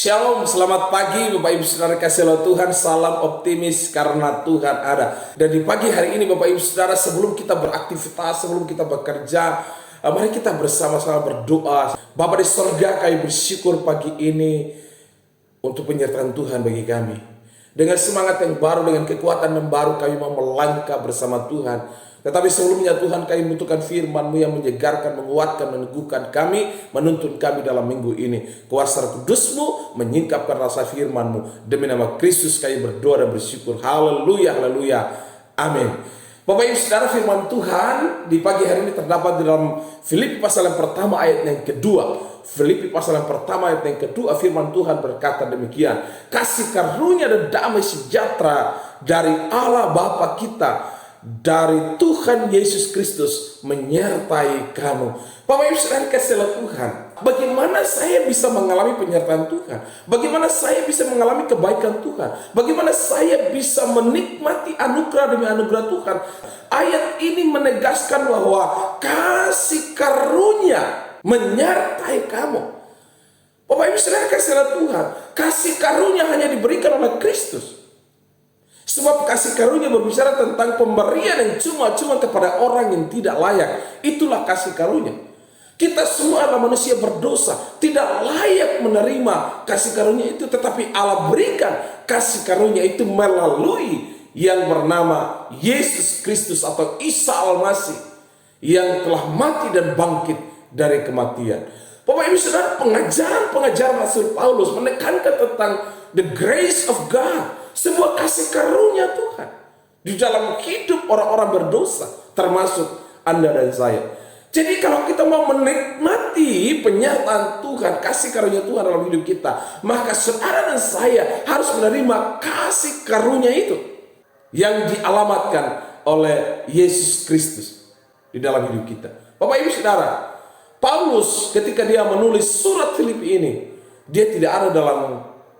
Shalom, selamat pagi Bapak Ibu Saudara kasih Allah Tuhan. Salam optimis karena Tuhan ada. Dan di pagi hari ini Bapak Ibu Saudara, sebelum kita beraktivitas, sebelum kita bekerja, mari kita bersama-sama berdoa. Bapa di sorga, kami bersyukur pagi ini untuk penyertaan Tuhan bagi kami. Dengan semangat yang baru, dengan kekuatan yang baru, kami mau melangkah bersama Tuhan. Tetapi sebelumnya Tuhan, kami membutuhkan firman-Mu yang menyegarkan, menguatkan, meneguhkan kami, menuntun kami dalam minggu ini. Kuasa Kudus-Mu menyingkapkan rasa firman-Mu. Demi nama Kristus kami berdoa dan bersyukur. Haleluya, haleluya. Amin. Bapak Ibu Saudara, firman Tuhan di pagi hari ini terdapat di dalam Filipi pasal yang pertama ayat yang kedua. Filipi pasal yang pertama ayat yang kedua, firman Tuhan berkata demikian. Kasih karunia dan damai sejahtera dari Allah Bapa kita, dari Tuhan Yesus Kristus menyertai kamu. Bapak Ibu Saudara kasih Tuhan, bagaimana saya bisa mengalami penyertaan Tuhan? Bagaimana saya bisa mengalami kebaikan Tuhan? Bagaimana saya bisa menikmati anugerah demi anugerah Tuhan? Ayat ini menegaskan bahwa kasih karunia menyertai kamu. Bapak Ibu Saudara kasih Tuhan, kasih karunia hanya diberikan oleh Kristus. Sebab kasih karunia berbicara tentang pemberian yang cuma-cuma kepada orang yang tidak layak. Itulah kasih karunia. Kita semua adalah manusia berdosa, tidak layak menerima kasih karunia itu. Tetapi Allah berikan kasih karunia itu melalui yang bernama Yesus Kristus atau Isa Al-Masih, yang telah mati dan bangkit dari kematian. Bapak Ibu Saudara, pengajaran Rasul Paulus menekankan tentang the grace of God, sebuah kasih karunia Tuhan di dalam hidup orang-orang berdosa, termasuk Anda dan saya. Jadi kalau kita mau menikmati penyertaan Tuhan, kasih karunia Tuhan dalam hidup kita, maka saudara dan saya harus menerima kasih karunia itu yang dialamatkan oleh Yesus Kristus di dalam hidup kita. Bapak Ibu Saudara, Paulus ketika dia menulis surat Filipi ini, dia tidak ada dalam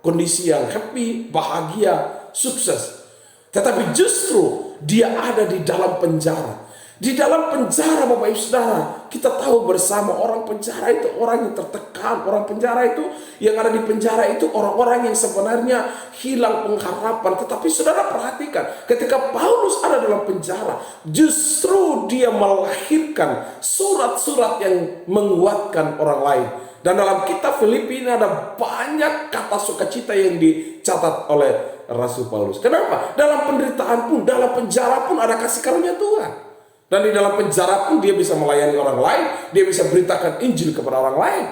kondisi yang happy, bahagia, sukses. Tetapi justru dia ada di dalam penjara. Di dalam penjara Bapak Ibu Saudara, kita tahu bersama orang penjara itu orang yang tertekan. Orang penjara itu, yang ada di penjara itu orang-orang yang sebenarnya hilang pengharapan. Tetapi saudara perhatikan, ketika Paulus ada dalam penjara, justru dia melahirkan surat-surat yang menguatkan orang lain. Dan dalam kitab Filipi ini ada banyak kata sukacita yang dicatat oleh Rasul Paulus. Kenapa? Dalam penderitaan pun, dalam penjara pun ada kasih karunia Tuhan. Dan di dalam penjara pun dia bisa melayani orang lain, dia bisa beritakan Injil kepada orang lain.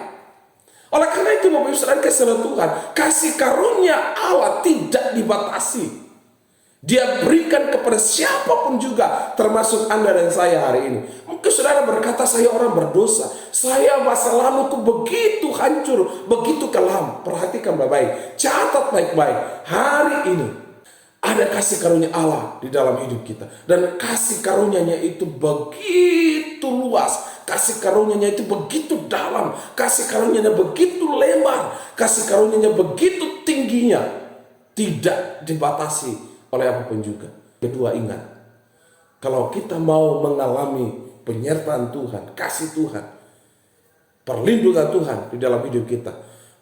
Oleh karena itu Bapak Ibu Saudara kasih Tuhan, kasih karunia Allah tidak dibatasi. Dia berikan kepada siapapun juga, termasuk Anda dan saya hari ini. Mungkin saudara berkata, saya orang berdosa, saya masa laluku begitu hancur, begitu kelam. Perhatikan baik-baik, catat baik-baik. Hari ini ada kasih karunia Allah di dalam hidup kita. Dan kasih karunia-Nya itu begitu luas, kasih karunia-Nya itu begitu dalam, kasih karunia-Nya begitu lebar, kasih karunia-Nya begitu tingginya, tidak dibatasi oleh apapun juga. Kedua, ingat, kalau kita mau mengalami penyertaan Tuhan, kasih Tuhan, perlindungan Tuhan di dalam hidup kita,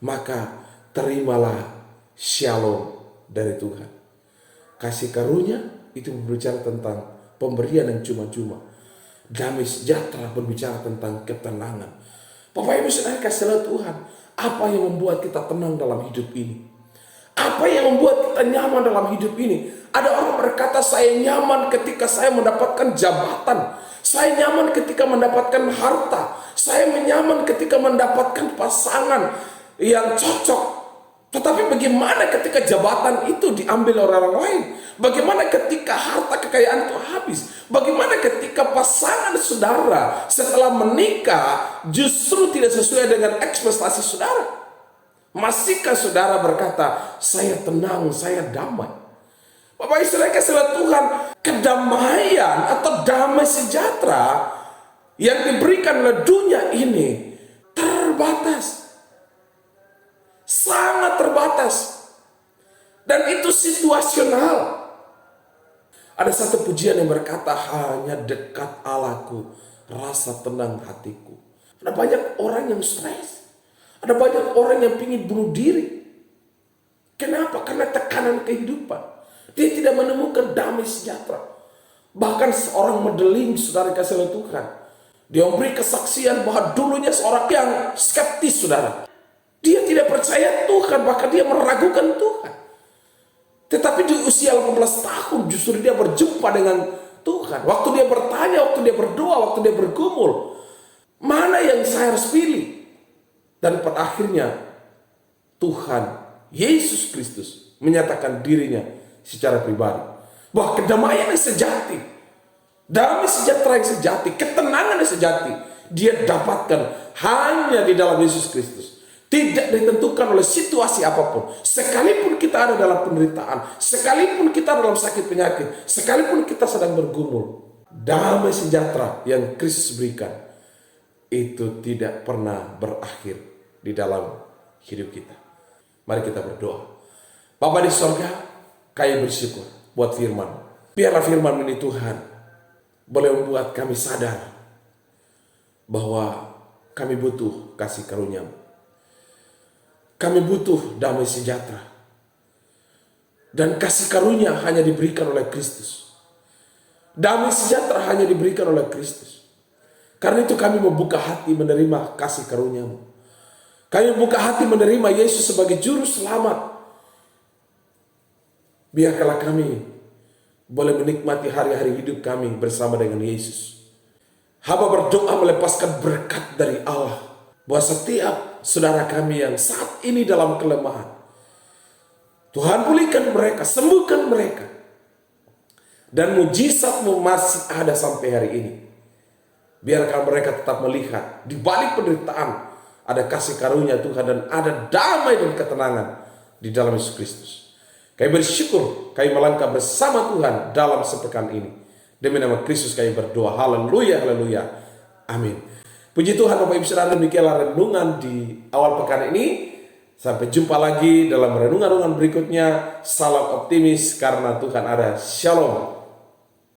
maka terimalah shalom dari Tuhan. Kasih karunia itu berbicara tentang pemberian yang cuma-cuma. Damai sejahtera berbicara tentang ketenangan. Bapak Ibu Saudara kasih Tuhan, apa yang membuat kita tenang dalam hidup ini? Apa yang membuat kita nyaman dalam hidup ini? Ada orang berkata, saya nyaman ketika saya mendapatkan jabatan. Saya nyaman ketika mendapatkan harta. Saya nyaman ketika mendapatkan pasangan yang cocok. Tetapi bagaimana ketika jabatan itu diambil oleh orang lain? Bagaimana ketika harta kekayaan itu habis? Bagaimana ketika pasangan saudara setelah menikah justru tidak sesuai dengan ekspektasi saudara? Masihkah saudara berkata, saya tenang, saya damai? Bapak Ibu Saudara kasih Tuhan, kedamaian atau damai sejahtera yang diberikan oleh dunia ini terbatas. Sangat terbatas. Dan itu situasional. Ada satu pujian yang berkata, hanya dekat Allahku, rasa tenang hatiku. Ada banyak orang yang stres. Ada banyak orang yang ingin bunuh diri. Kenapa? Karena tekanan kehidupan. Dia tidak menemukan damai sejahtera. Bahkan seorang modeling, saudara kasih oleh Tuhan, dia memberi kesaksian bahwa dulunya seorang yang skeptis, saudara. Dia tidak percaya Tuhan, bahkan dia meragukan Tuhan. Tetapi di usia 18 tahun justru dia berjumpa dengan Tuhan. Waktu dia bertanya, waktu dia berdoa, waktu dia bergumul, mana yang saya harus pilih? Dan pada akhirnya Tuhan Yesus Kristus menyatakan dirinya secara pribadi bahwa kedamaian yang sejati, damai sejahtera yang sejati, ketenangan yang sejati dia dapatkan hanya di dalam Yesus Kristus. Tidak ditentukan oleh situasi apapun. Sekalipun kita ada dalam penderitaan, sekalipun kita dalam sakit penyakit, sekalipun kita sedang bergumul, damai sejahtera yang Kristus berikan itu tidak pernah berakhir di dalam hidup kita. Mari kita berdoa. Bapa di sorga, kami bersyukur buat firman. Biarlah firman ini Tuhan boleh membuat kami sadar bahwa kami butuh kasih karunia-Mu. Kami butuh damai sejahtera. Dan kasih karunia hanya diberikan oleh Kristus. Damai sejahtera hanya diberikan oleh Kristus. Karena itu kami membuka hati menerima kasih karunia-Mu. Kami membuka hati menerima Yesus sebagai juru selamat. Biarkanlah kami boleh menikmati hari-hari hidup kami bersama dengan Yesus. Hamba berdoa melepaskan berkat dari Allah bahwa setiap saudara kami yang saat ini dalam kelemahan, Tuhan pulihkan mereka, sembuhkan mereka. Dan mujizat-Mu masih ada sampai hari ini. Biarkan mereka tetap melihat di balik penderitaan ada kasih karunia Tuhan dan ada damai dan ketenangan di dalam Yesus Kristus. Kami bersyukur, kami melangkah bersama Tuhan dalam sepekan ini. Demi nama Kristus kami berdoa. Haleluya, haleluya. Amin. Puji Tuhan Bapak Ibu Saudara, demikianlah renungan di awal pekan ini. Sampai jumpa lagi dalam renungan-renungan berikutnya. Salam optimis karena Tuhan ada. Shalom.